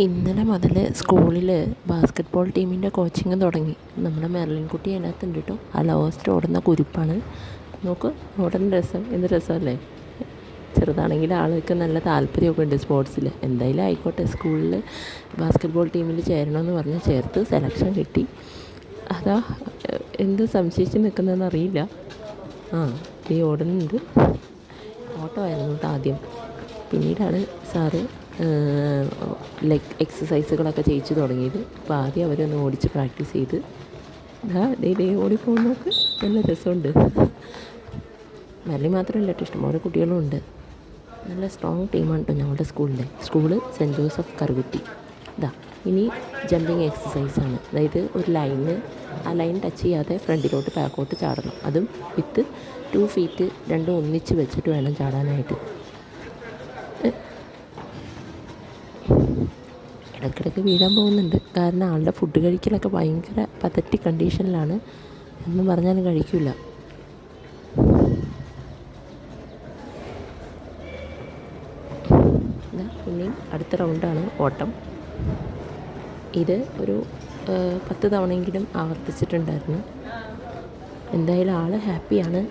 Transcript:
ഇന്നലെ മുതൽ സ്കൂളിൽ ബാസ്ക്കറ്റ്ബോൾ ടീമിൻ്റെ കോച്ചിങ് തുടങ്ങി. നമ്മുടെ മെർലിൻകുട്ടി അതിനകത്തുണ്ട് കേട്ടോ. ആ ലോസ്റ്റ് ഓടുന്ന കുരുപ്പാണ്. നോക്ക്, ഓടുന്ന രസം, എന്ത് രസമല്ലേ. ചെറുതാണെങ്കിൽ ആൾക്ക് നല്ല താല്പര്യമൊക്കെ ഉണ്ട് സ്പോർട്സിൽ. എന്തായാലും ആയിക്കോട്ടെ, സ്കൂളിൽ ബാസ്ക്കറ്റ്ബോൾ ടീമിൽ ചേരണമെന്ന് പറഞ്ഞ് ചേർത്ത് സെലക്ഷൻ കിട്ടി. അതാ എന്ത് സംശയിച്ച് നിൽക്കുന്നതെന്ന് അറിയില്ല. ഈ ഓടുന്നുണ്ട്. ഓട്ടമായിരുന്നു കേട്ടോ ആദ്യം. പിന്നീടാണ് സാറ് ലെഗ് എക്സസൈസുകളൊക്കെ ചെയ്യിച്ച് തുടങ്ങിയത്. അപ്പോൾ ആദ്യം അവരൊന്ന് ഓടിച്ച് പ്രാക്ടീസ് ചെയ്ത് ഡെയിലി ഓടിപ്പോകുന്ന നോക്ക്, നല്ല രസമുണ്ട്. മെർലി മാത്രമല്ല കേട്ടോ, ഇഷ്ടംപോലെ കുട്ടികളും ഉണ്ട്. നല്ല സ്ട്രോങ് ടീമാണ് കേട്ടോ ഞങ്ങളുടെ സ്കൂള് സെൻറ്റ് ജോസഫ് കറുകുറ്റി. ഇനി ജമ്പിങ് എക്സസൈസാണ്. അതായത് ഒരു ലൈന്, ആ ലൈൻ ടച്ച് ചെയ്യാതെ ഫ്രണ്ടിലോട്ട് ബാക്കോട്ട് ചാടണം. അതും വിത്ത് 2 ഫീറ്റ് രണ്ടും ഒന്നിച്ച് വെച്ചിട്ട് വേണം ചാടാനായിട്ട്. ഇടയ്ക്കിടയ്ക്ക് വീഴാൻ പോകുന്നുണ്ട്. കാരണം ആളുടെ ഫുഡ് കഴിക്കലൊക്കെ ഭയങ്കര പതറ്റിക് കണ്ടീഷനിലാണ്. എന്നും പറഞ്ഞാലും കഴിക്കില്ല. പിന്നെയും അടുത്ത റൗണ്ടാണ് ഓട്ടം. ഇത് ഒരു 10 തവണയെങ്കിലും ആവർത്തിച്ചിട്ടുണ്ടായിരുന്നു. എന്തായാലും ആൾ ഹാപ്പിയാണ്.